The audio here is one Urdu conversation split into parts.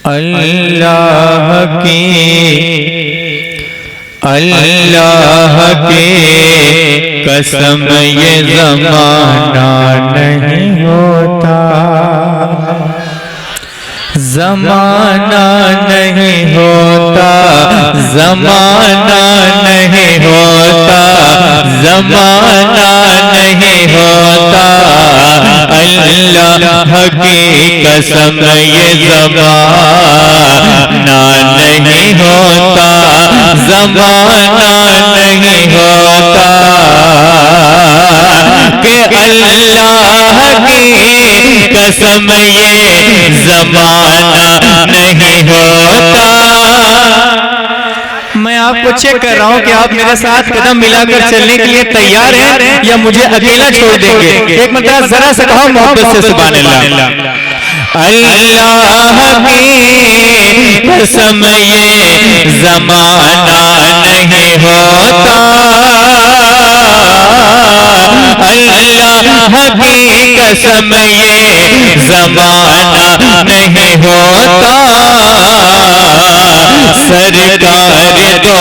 اللہ کی قسم یہ زمانہ نہیں ہوتا، زمانہ نہیں ہوتا، زمانہ نہیں ہوتا، زمانہ نہیں ہوتا، اللہ کی قسم یہ زمانہ نہیں ہوتا، زمانہ نہیں ہوتا، کہ اللہ کی قسم یہ زمانہ نہیں ہوتا۔ میں آپ کو چیک کر رہا ہوں کہ آپ میرے ساتھ قدم ملا کر چلنے کے لیے تیار ہیں یا مجھے اکیلا چھوڑ دیں گے؟ ایک مرتبہ ذرا سا کہو محبت سے سبحان اللہ۔ اللہ کی قسم یہ زمانہ نہیں ہوتا، اللہ کی قسم یہ زمانہ نہیں ہوتا، سرکار دو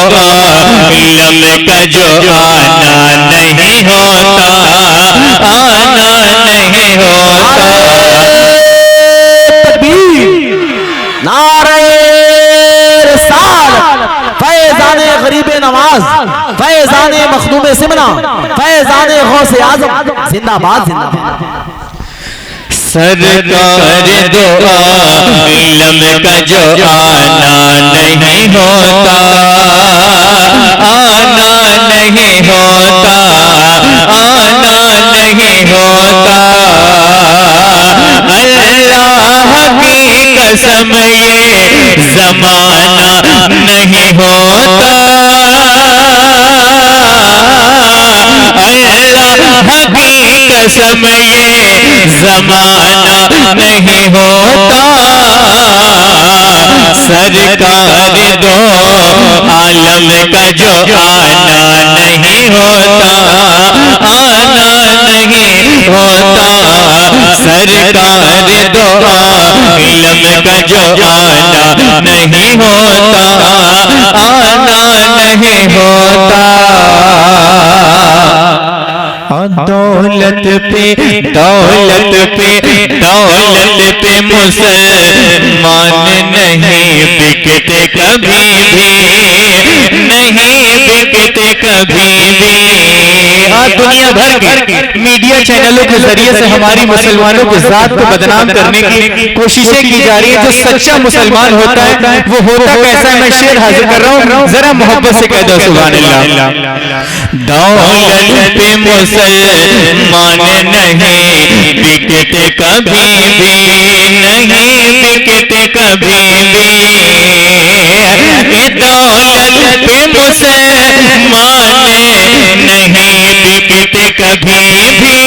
عالم کا جو آنا نہیں ہوتا، آنا نہیں ہوتا۔ نعرہ رسالت، فیضان غریب نواز، فیضان مخدوم سمنا، فیضان غوث اعظم، زندہ باد زندہ باد۔ سرکار دو عالم کا جو آنا نہیں ہوتا، آنا نہیں ہوتا، آنا نہیں ہوتا، اللہ کی قسم یہ زمانہ نہیں ہوتا، اللہ کی قسم یہ زمانہ نہیں ہوتا، سرکار دو عالم کا جو آنا نہیں ہوتا، آنا نہیں ہوتا، سرکار دو عالم کا جو آنا نہیں ہوتا، آنا نہیں ہوتا۔ دولت پہ دولت پہ دولت پہ مسلمان نہیں بکتے کبھی بھی، نہیں بکتے کبھی بھی۔ آج دنیا بھر کے میڈیا چینلوں کے ذریعے سے ہماری مسلمانوں کی ذات کو بدنام کرنے کی کوششیں کی جا رہی ہیں۔ جو سچا مسلمان ہوتا ہے وہ ہوتا کیسا ہے؟ میں شعر حاضر کر رہا ہوں، ذرا محبت سے کہہ دو سبحان اللہ۔ دولت پہ مسلمان نہیں بکتے کبھی بھی، نہیں بکتے کبھی بھی، دولت پہ مسلمان نہیں بکتے کبھی بھی،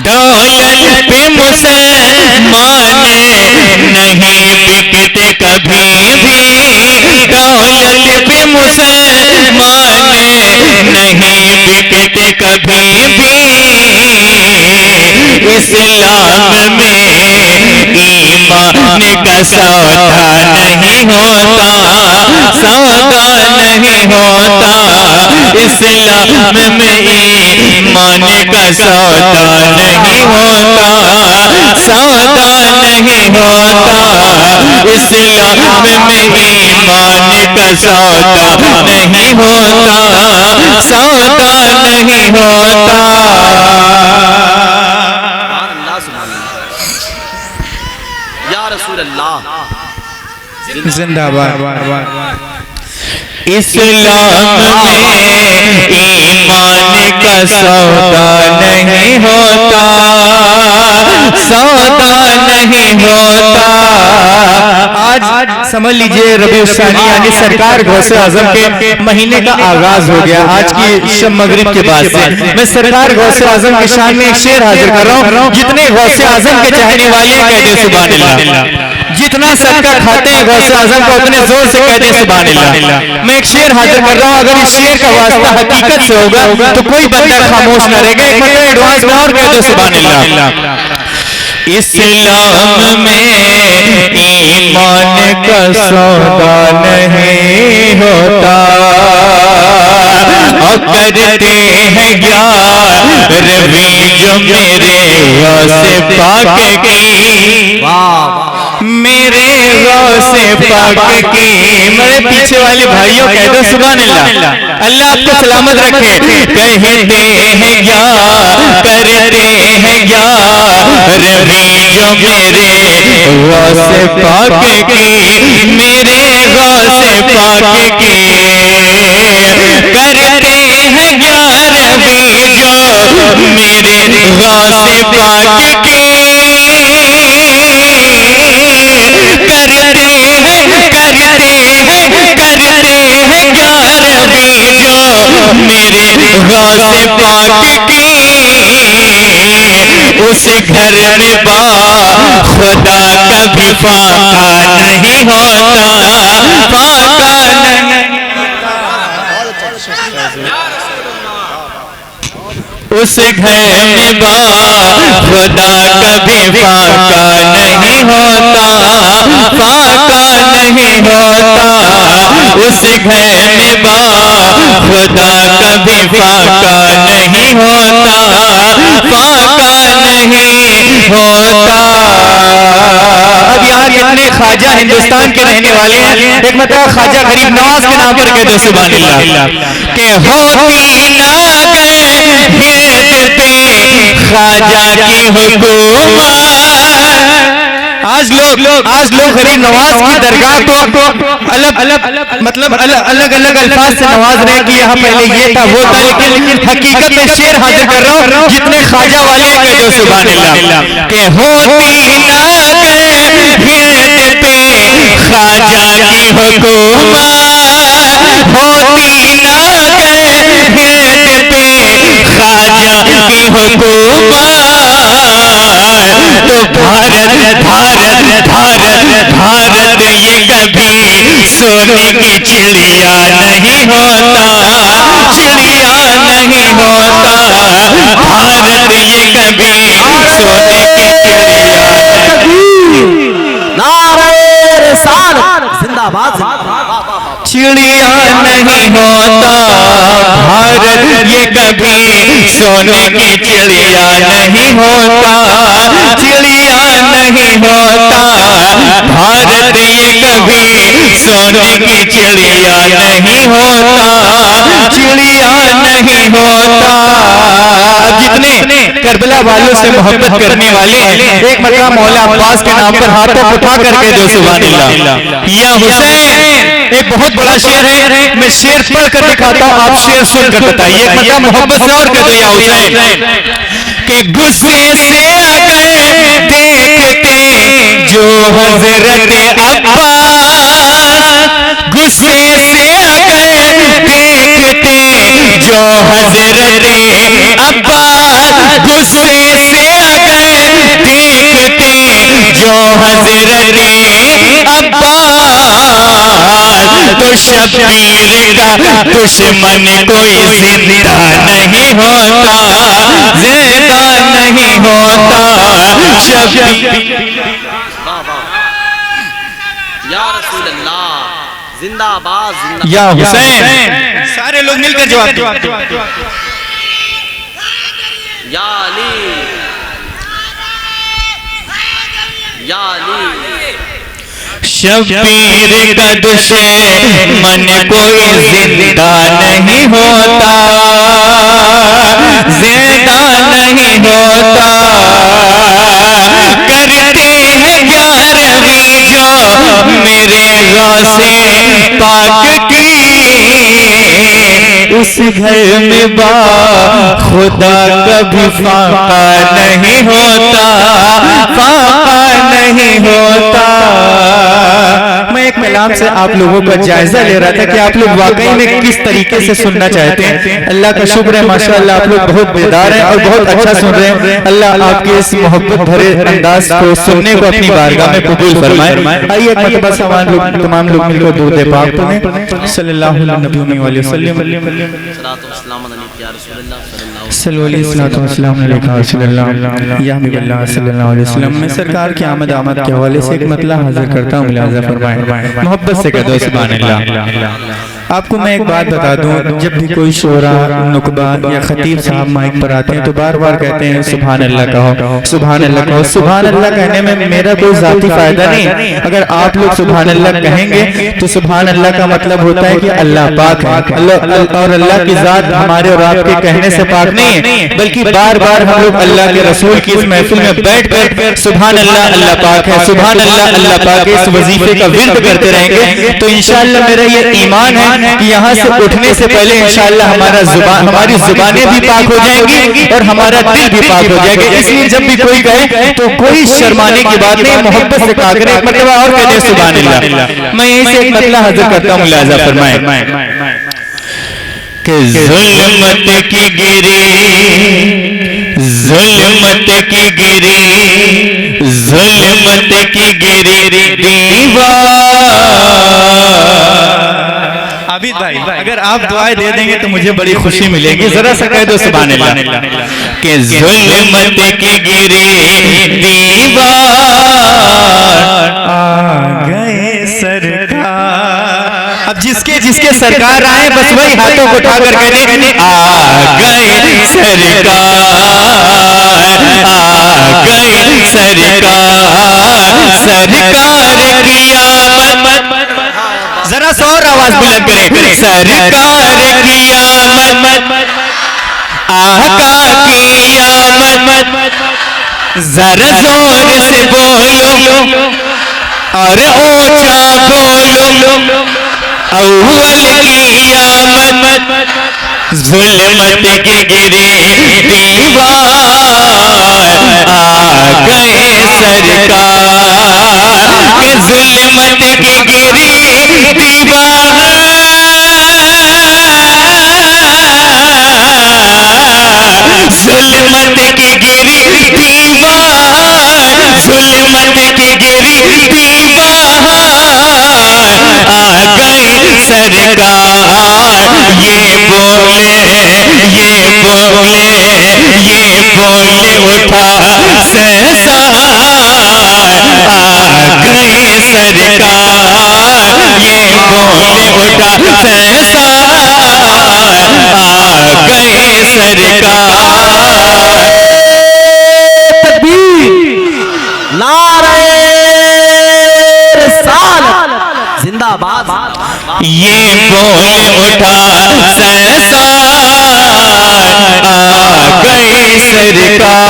دولت پہ مسلمان نہیں بکتے کبھی بھی، دولت پہ مسلمان نہیں بکتے کبھی بھی، اسلام میں ایمان کا سودا نہیں ہوتا، سودا نہیں ہوتا، اسلام میں ایمان کا سودا نہیں ہوتا، سودا نہیں ہوتا، اسلام میں ایمان کا سودا نہیں ہوتا، سودا نہیں ہوتا۔ یا رسول اللہ زندہ باد۔ اسلام میں ایمان کا سودا نہیں ہوتا، سودا نہیں ہوتا۔ آج سمجھ لیجئے ربیع الثانی یعنی سرکار غوث اعظم کے مہینے کا آغاز ہو گیا آج کی شب مغرب کے بعد سے۔ میں سرکار غوث اعظم کی شان میں ایک شعر حاضر کر رہا ہوں، جتنے غوث اعظم کے چاہنے والے کہہ دیں سبحان اللہ۔ جتنا صدقہ کھاتے ہیں غوث اعظم کو اتنے زور سے کہہ دیں سبحان اللہ۔ میں ایک شعر حاضر کر رہا ہوں، اگر اس شعر کا واسطہ حقیقت سے ہوگا تو کوئی بندہ خاموش نہ رہے گا۔ ایک مرتبہ ایڈوانس میں اور کہہ دو سبحان اللہ۔ اسلام میں ایمان کا سودا نہیں ہوتا، اور کرتے ہیں روی جو میرے غوث پاک کی، میرے غوث پاک کی۔ میرے پیچھے والے بھائیوں کہہ دو سبحان اللہ، اللہ آپ کو سلامت رکھے۔ کہتے ہیں یا کرتے ہیں یا روی جو میرے غوث پاک کی، میرے غوث پاک کی، کرتے ہیں یا روی جو میرے غوث پاک کی، کرتے ہیں میرے غوث پاک کی۔ اس گھر میں با خدا کبھی فاقہ نہیں ہوتا، فاقہ نہیں، اس گھر میں با خدا کبھی فاقہ نہیں ہوتا، فاقہ نہیں ہوتا، اس گھر میں با خدا کبھی فاقہ نہیں ہوتا، فاقہ نہیں ہوتا۔ اب یہاں کتنے خواجہ ہندوستان کے رہنے والے ہیں، ایک مرتبہ خواجہ غریب نواز کے نام پر کہہ دو سبحان اللہ، کہ ہوتی نہ خواجہ کی حکومت۔ آج لوگ غریب نواز کی درگاہ کو الگ الگ الفاظ سے نواز رہے کہ یہاں پہلے یہ تھا وہ تھا، لیکن حقیقت میں شعر حاضر کر رہا ہوں جتنے خواجہ والے ہیں کہہ دو سبحان اللہ، کہ ہوتی نہ خواجہ کی حکومت، ہوتی نہ خواجہ کی حکومت، تو بھارت یہ کبھی سونے کی چڑیا نہیں ہوتا، چڑیا نہیں ہوتا، بھارت یہ کبھی سونے کی چڑیا نہیں، نعرہ رسالت زندہ باد، چڑیا نہیں ہوتا، بھارت یہ کبھی سونے کی چڑیا نہیں ہوتا، چڑیا نہیں ہوتا، بھارت یہ کبھی سونے کی چڑیا نہیں ہوتا، چڑیا نہیں ہوتا۔ جتنے کربلا والوں سے محبت کرنے والے ہیں ایک مرتبہ مولا عباس کے نام پر ہاتھوں اٹھا کر کے دو سبحان اللہ۔ یا حسین ایک بہت بڑا شعر ہے، میں شعر پڑھ کر دکھاتا ہوں، آپ شعر سن کر بتائیے، ایک مرتبہ محبت سے اور کہہ دو یا حسین، کہ غصے سے اگر دیکھتے جو حضرت عباس، غصے سے اگر دیکھتے جو حضرت عباس، غصے سے اگر دیکھتے جو حضرت عباس، تو شبیر کا دشمن کوئی زندہ نہیں ہوتا، زندہ نہیں ہوتا، شبیر۔ یا رسول اللہ زندہ باد، یا حسین، سارے لوگ مل کر جواب دو، یا علی، یا علی۔ شبیر کا دشمن کوئی زندہ نہیں ہوتا، زندہ نہیں ہوتا، کرتے ہیں گیارہویں جو میرے غوث پاک کی، اس گھر میں با خدا کبھی فاقہ نہیں ہوتا، فاقہ نہیں ہوتا۔ میں ایک ملام سے آپ لوگوں کا جائزہ لے رہا تھا کہ آپ لوگ واقعی میں کس طریقے سے سننا چاہتے ہیں۔ اللہ کا شکر ہے ماشاءاللہ آپ لوگ بہت بیدار ہیں اور بہت اچھا سن رہے ہیں۔ اللہ آپ کے اس محبت بھرے انداز کو سننے کو اپنی بارگاہ میں قبول فرمائے۔ آئیے ایک مرتبہ تمام لوگ مل کر درود پاک پڑھیں، صلی اللہ علیہ وسلم۔ صلی اللہ علیہ وسلم. میں سرکار کی آمد کے حوالے سے ایک مطلع حاضر کرتا ہوں, ملاحظہ فرمائیں. محبت سے کہہ دو سبحان اللہ. آپ کو میں ایک بات بتا دوں, جب بھی کوئی شعرا, نقبہ یا خطیب صاحب مائک پر آتے ہیں تو بار بار کہتے ہیں سبحان اللہ کہو, سبحان اللہ کہو. سبحان اللہ کہنے میں میرا کوئی ذاتی فائدہ نہیں. اگر آپ لوگ سبحان اللہ کہیں گے تو سبحان اللہ کا مطلب ہوتا ہے کہ اللہ پاک ہے, اور اللہ کی ذات ہمارے اور آپ کے کہنے سے پاک نہیں ہے, بلکہ بار بار ہم لوگ اللہ کے رسول کی اس محفل میں بیٹھ کر سبحان اللہ اللہ پاک ہے, سبحان اللہ اللہ پاک ہے, اس وظیفے کا ورد کرتے رہیں گے. تو انشاءاللہ میرا یہ ایمان ہے کہ یہاں سے اٹھنے سے پہلے انشاءاللہ ہماری زبانیں بھی پاک ہو جائیں گی اور ہمارا دل بھی پاک ہو جائے گا. اس لیے جب بھی کوئی کہے تو کوئی شرمانے کی بات نہیں, محبت سے کہا کرے. ایک مرتبہ اور کہہ دیں سبحان اللہ. میں یہیں سے ایک مطلع حاضر کرتا ہوں, ملاحظہ فرمائیں کہ ظلمت کی گری, ظلمت کی گری, ظلمت کی گری دیوار. عابد بھائی اگر آپ دعائیں دے دیں گے تو مجھے بڑی خوشی ملے گی. ذرا سا کہہ دو سبحان اللہ. کہ ظلمت کی گری دیوار آ گئے سرکار. اب جس کے سرکار آئے بس وہی ہاتھوں کو اٹھا کر کہنے آ گئے سرکار, آ گئے سرکار, سرکار قیامت. ذرا سا اور آواز بلند کریں. سرکار قیامت, آقا کی آمد, ذرا زور سے بولو اور اونچا بولو, اول کی آمد, ظلمت کی گری دیوار آ گئے سرکار. کہ ظلمت کی گری دیوار, ظلمت کی گری دیوار, ظلمت کی گری دیوار آ گئے سرکار. یہ بولے اٹھا سہسار آ گئے سرکار. یہ بولے اٹھا سہسار آ گئے سرکار. نعرہ رسالت زندہ باد. یہ بولے اٹھا سہسار آ گئے سرکار.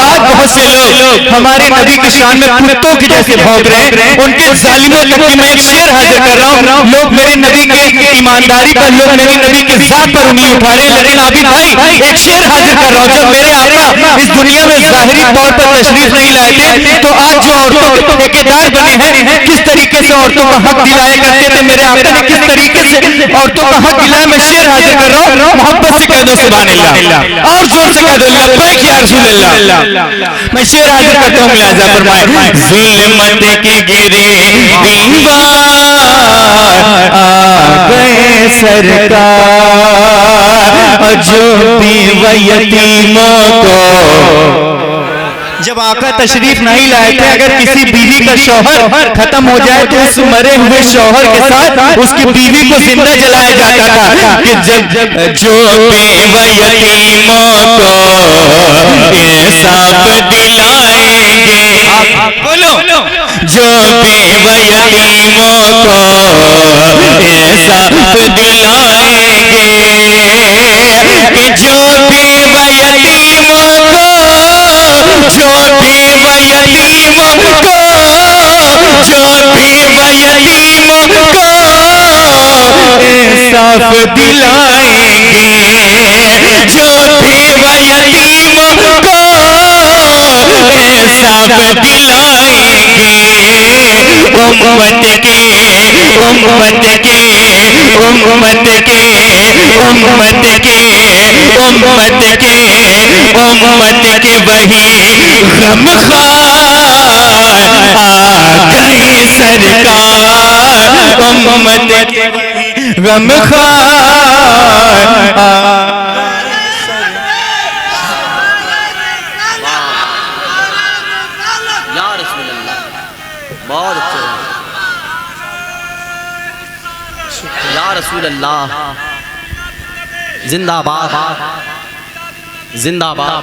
آج بہت سے لوگ ہمارے نبی کی شان میں کتوں کی جیسے بھونک رہے ہیں. ان کے ظالموں تک کی میں ایک شعر حاضر کر رہا ہوں. لوگ میرے نبی کے ایمانداری پر, لوگ میرے نبی کی ذات پر انگلی اٹھا رہے ہیں. لیکن عابد بھائی ایک شعر حاضر کر رہا ہوں. جب میرے آقا اس دنیا میں ظاہری طور پر تشریف نہیں لائے تھے تو آج جو عورتوں کے ٹھیکیدار بنے ہیں, کس طریقے سے عورتوں کا حق دلایا کرتے تھے میرے آقا نے, کس طریقے سے عورتوں کا حق دلایا. میں شعر حاضر کر رہا ہوں, محبت سے کہہ دو سبحان اللہ, اور زور سے کہہ دو لبیک یا رسول اللہ. میں شعر حاضر کرتا ہوں, ملاحظہ فرمائیں. ظلمت کی گری دیوار آ گئے سرکار. جو بیوہ یتیموں کو جب آقا تشریف نہیں لائے تھے, اگر کسی بیوی کا شوہر ختم ہو جائے تو اس مرے ہوئے شوہر کے ساتھ اس کی بیوی کو زندہ جلایا جاتا تھا. کہ جب جو بیوہ یتیموں کو انصاف دلائیں گے, بولو, جو بیوہ یتیموں کو انصاف دلائیں گے. کہ جو بیوہ یتیموں کو, جو بیوہ یتیموں کو, جو بیوہ یتیموں کو انصاف دلائیں گے. جو بیوہ یتیموں کو انصاف دلائیں گے. امت کے امت کے امت کے امت کے امت کے امت کے وہی غم خار آ گئے سرکار. امت کے غم خار بہت اچھے یا رسول اللہ زندہ باد زندہ باد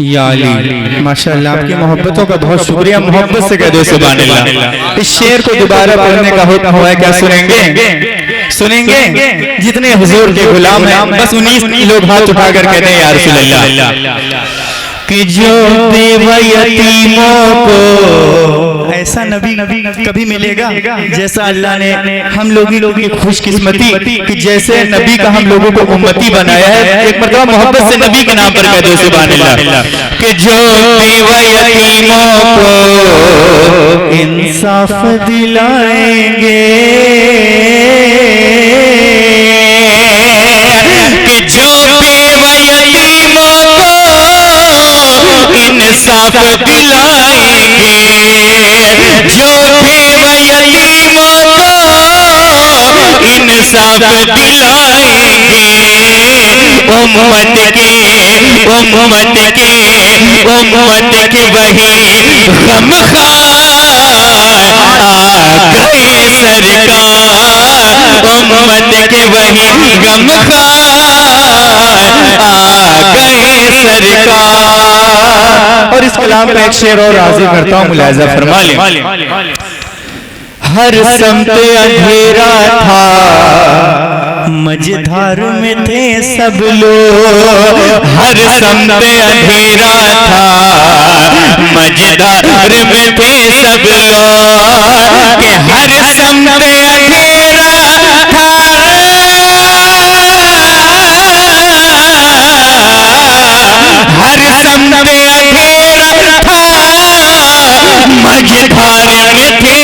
یا علی ماشاءاللہ آپ کی محبتوں کا بہت شکریہ محبت سے کہہ دو سبحان اللہ اس شعر کو دوبارہ پڑھنے کا حکم ہوا ہے کیا سنیں گے جتنے حضور کے غلام ہیں بس 19 لوگ ہاتھ اٹھا کر کہتے ہیں یا رسول اللہ کہ جو بیوہ یتیموں کو ایسا نبی کبھی ملے گا جیسا اللہ نے ہم لوگوں کی خوش قسمتی کہ جیسے نبی کا ہم لوگوں کو امتی بنایا ہے ایک مرتبہ محبت سے نبی کے نام پر کہہ دو سبحان اللہ کہ جو بیوہ یتیموں کو انصاف دلائیں گے کہ جو بیوہ یتیموں کو انصاف دلائیں گے جو بیوہ یتیموں کو انصاف دلائیں گے امت کے وہی غم خار گئے سرکار امت کے وہی غم خار گئے سرکار اور اس کلام کا ایک شعر اور راضی کرتا ہوں ملاحظہ فرما لیں ہر سمت اندھیرا تھا مجدھار میں تھے سب لوگ ہر سمت اندھیرا تھا مجدھار میں تھے سب لوگ کہ ہر سمت اندھیرا تھا ہر سمت اندھیرا تھا مجدھار میں تھے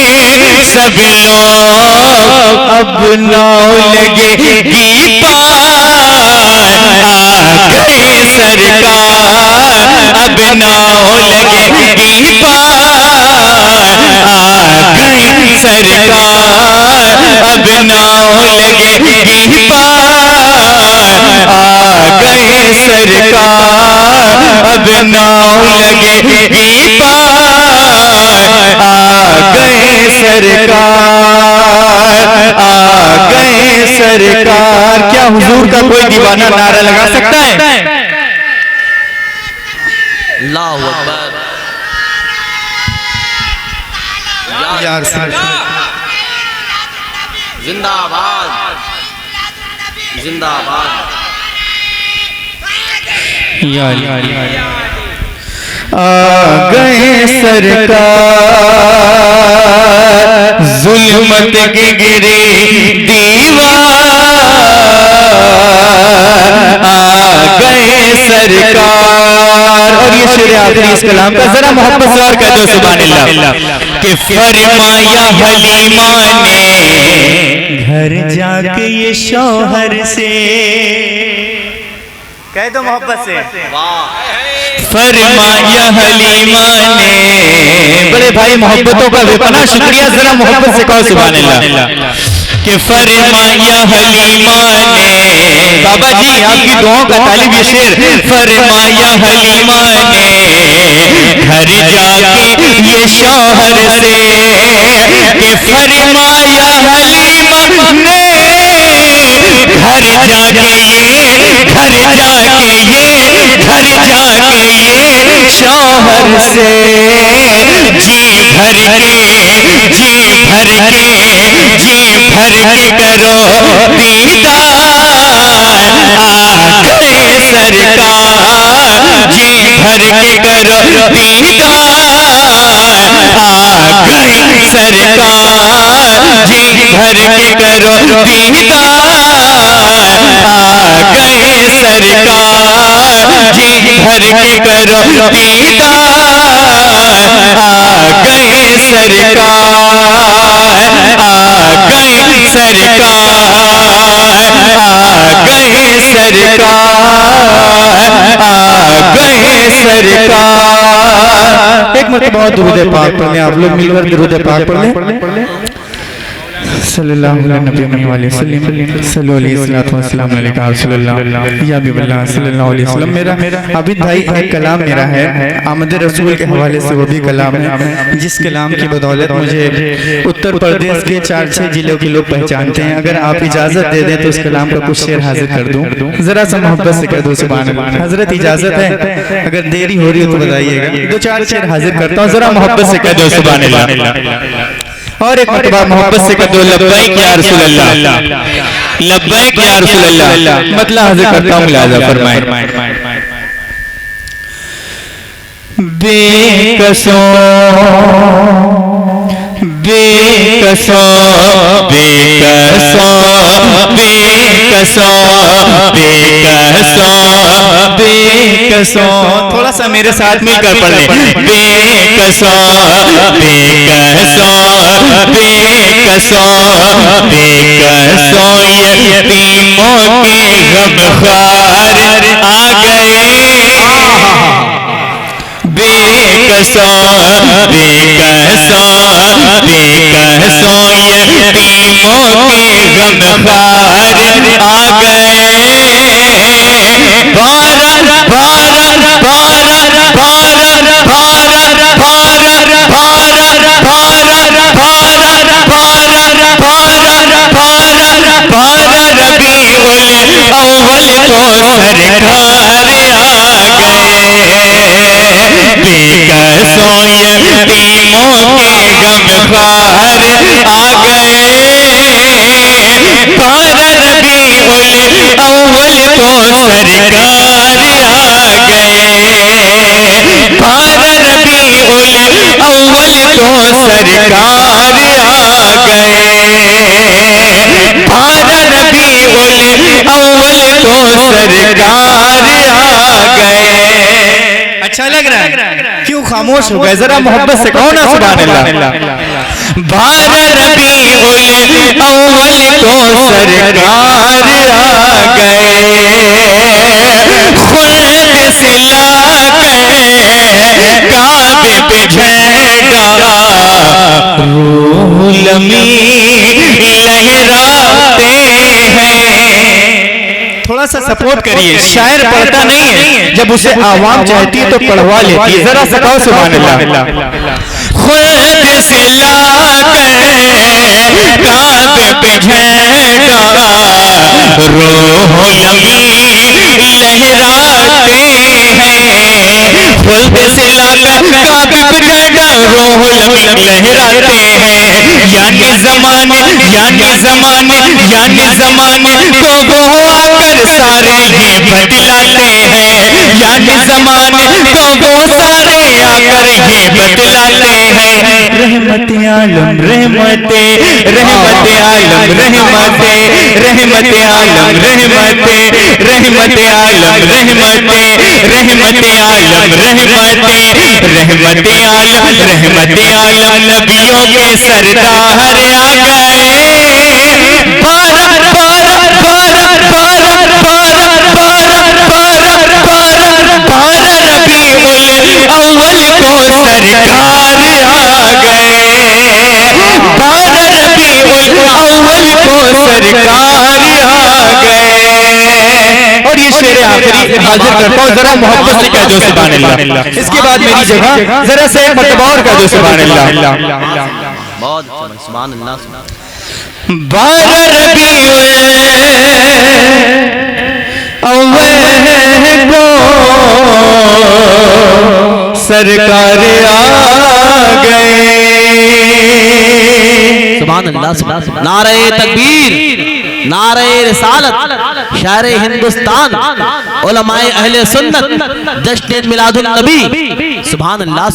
سب لوگ اب ناؤ لگے گی پار گئے سرکار اب ناؤ لگے گی پار گئے سرکار اب ناؤ لگے گی پار گئے سرکار اب ناؤ لگے گی پار گئے سرکار کیا حضور کا کوئی دیوانہ نعرہ لگا سکتا ہے اللہ اکبر یا رسول اللہ زندہ باد زندہ باد یا گئے سرکار ظلمت کے گرے دیوار گئے سرکار اور یہ شعر آخری اس کلام کا ذرا محبت سے اور کہہ دو سبحان اللہ کہ فرمایا حلیمہ نے گھر جا کے یہ شوہر سے کہہ دو محبت سے فرمایا حلیمہ نے بڑے بھائی محبتوں کا بے پناہ شکریہ ذرا محبت سے کہو سبحان اللہ کہ فرمایا حلیمہ نے بابا جی آپ کی دعاؤں کا طالب یہ شعر فرمایا حلیمہ نے گھر جا کے یہ شوہر سے کہ فرمایا حلیمہ نے گھر جا کے یہ شوہر سے جی بھر کے کرو دیدار گئے سرکار جی بھر کے کرو دیدار گئے سرکار جی بھر کے کرو دیدار گئے سرکار جی بھر کے کرو دیدار گئے سرکار گئے سرکار ایک مرتبہ درود پاک پڑھ لیں آپ لوگ مل کر درود پاک پڑھ لیں صلی اللہ علیہ نبی علیہ وسلم صلی اللہ علیہ وسلم علیکہ رسول اللہ یا حبیب اللہ صلی اللہ علیہ وسلم. میرا عابد بھائی ایک کلام میرا ہے آمد رسول کے حوالے سے، وہ بھی کلام ہے جس کلام کی بدولت مجھے اتر پردیش کے 4-6 ضلعوں کے لوگ پہچانتے ہیں. اگر آپ اجازت دے دیں تو اس کلام کا کچھ شعر حاضر کر دوں، ذرا سا محبت سے کر دو. سبحان اللہ. حضرت اجازت ہے؟ اگر دیری ہو رہی ہو تو بتائیے گا. 2-4 شعر حاضر کرتا ہوں، ذرا محبت سے کہہ دو سبحان اللہ. اور ایک مرتبہ محبت سے کہہ دو لبیک یا رسول اللہ، لبیک یا رسول اللہ. مطلب حاضر کرتا ہوں، ملاحظہ فرمائیں. بے قصوں بے قصوں بے قصوں بے قصوں بے قصوں بے قصوں. تھوڑا سا میرے ساتھ مل کر پڑھ لیں. بے قصوں بے قصوں بے قصوں بے قصوں یتیموں کے غمخوار آ گئے. بے قصوں بے قصوں بے قصوں یتیموں کے غمخوار آ گئے. بارہ بارہ بارہ بارہ بارہ بارہ بارہ ربیع الاول کو سرکار آ گئے. بے قصوں یتیموں کے غمخوار آ گئے. 12 ربیع الاول کو سرکار آ گئے. 12 ربیع الاول کو سرکار آ گئے. 12 ربیع الاول کو سرکار آ گئے. اچھا لگ رہا ہے؟ کیوں خاموش ہو گئے؟ ذرا محبت سے کہو نا سبحان اللہ. 12 ربیع الاول کو سرکار آ گئے. خلد سے لا کر کعبے پہ جھنڈا روح لمیں لہراتے ہیں. تھوڑا سا سپورٹ کریے. شاعر پڑھتا نہیں ہے، جب اسے عوام چاہتی ہے تو پڑھوا لیتی ہے. ذرا سا کہو سبحان اللہ. خود سے لا کر کعبے پہ جھنڈا روح لمیں لہراتے ہیں. خود سے لا کر کعبے پہ جھنڈا روح لمیں لہراتے ہیں. یعنی زمانے کو وہ آ کر سارے ہی بدلاتے ہیں. یعنی زمانے کو وہ سارے آ کر ہی بدلاتے ہیں. رحمت عالم رحمت رحمت عالم رحمت رحمت عالم رحمت رحمت عالم رحمت رحمت عالم رحمت رحمت عالم رحمت عالم نبیوں کے سردار آ گئے. 12 ربیع الاول کو سرکار آ گئے. 12 ربیع الاول کو سرکار آ گئے. اور یہ شعر آخری حاضر کرتا ہوں، ذرا محبت سے کہہ دو سبحان اللہ. اس کے بعد میری جگہ ذرا سے ایک مرتبہ اور کہہ دو سبحان اللہ. بہت سبحان اللہ. 12 ربیع الاول کو سرکار آ گئے. سبحان اللہ. نعرہ تکبیر، نعرہ رسالت، شاعر ہندوستان، علماء اہل سنت، جشن میلاد النبی. سبحان اللہ.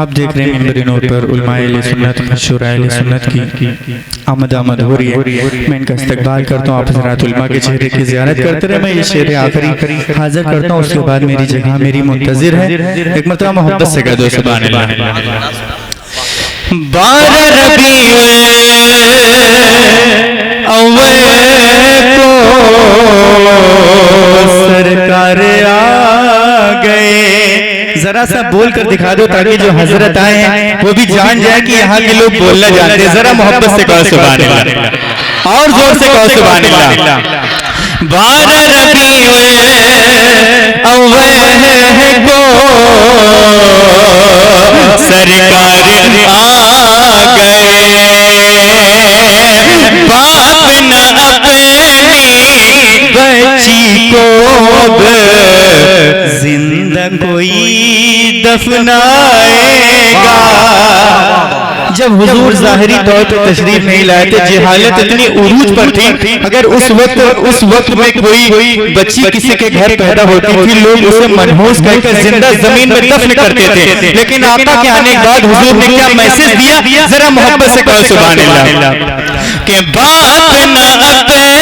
آپ دیکھ رہے ہیں منبر نور پر علماء اہل سنت، مشہور اہل سنت کی آمد ہو رہی ہے. میں ان کا استقبال کرتا ہوں. آپ حضرات علماء کے چہرے کی زیارت کرتے رہے. میں یہ شعر آخری حاضر کرتا ہوں، اس کے بعد میری جگہ میری منتظر ہے. ایک مرتبہ محبت سے کہہ دو سبحان اللہ. 12 ربیع الاول کو سرکار آ گئے. ذرا سا بول کر دکھا دو تاکہ جو حضرت آئے ہیں وہ بھی جان جائے کہ یہاں کے لوگ بولنا جانتے ہیں. ذرا محبت سے کہو سبحان اللہ, اور زور سے کہو سبحان اللہ. 12 ربیع الاول کو سرکار آ گئے, باپ نہ اپنی بچی کو زندہ کوئی دفنائے گا. جب حضور ظاہری طور پر تشریف نہیں لائے تھے, جہالت اتنی عروج پر تھی, اگر اس وقت میں کوئی بچی کسی کے گھر پیدا ہوتی تھی لوگ اسے منحوس کر کے زندہ زمین میں دفن کرتے تھے. لیکن آقا کے آنے کے بعد حضور نے کیا میسج دیا, ذرا محبت سے کہو سبحان اللہ. کہ باپ نہ اپنی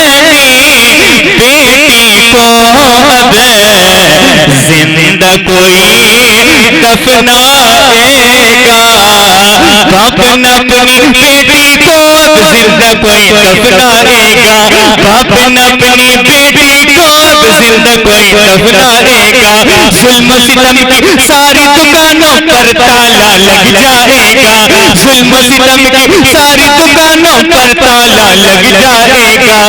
بیٹی کو اب زندہ کوئی دفنائے گا, باپ نہ اپنی بیٹی کو اب زندہ کوئی دفنائے گا, باپ نہ اپنی بیٹی کو اب زندہ کوئی دفنائے گا. ظلم و ستم کی ساری دکانوں پر تالا لگ جائے گا, ظلم و ستم کی ساری دکانوں پر تالا لگ جائے گا.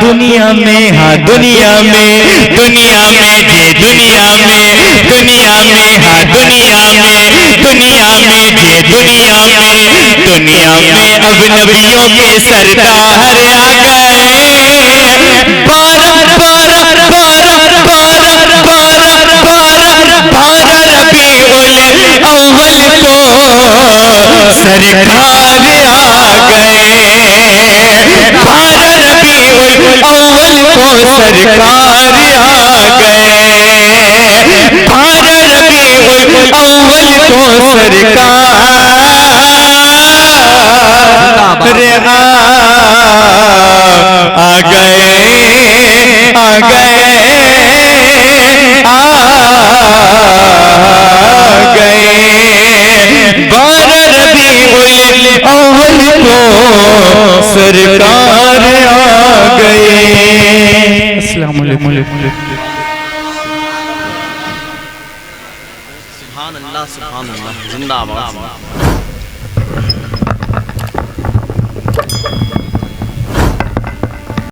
دنیا میں, ہاں دنیا میں, دنیا میں جے دنیا میں, دنیا میں ہاں دنیا میں, دنیا میں جے دنیا میں, دنیا میں اب نبیوں کے سردار آ گئے. 12 ربیع الاول کو سرکار آ گئے, 12 ربیع الاول کو سرکار آ گئے, 12 ربیع الاول کو سرکار آ گئے, آ گئے, آ گئے, 12 ربیع الاول کو سرکار آ گئے. السلام علیکم. سبحان اللہ, سبحان اللہ, زندہ باد.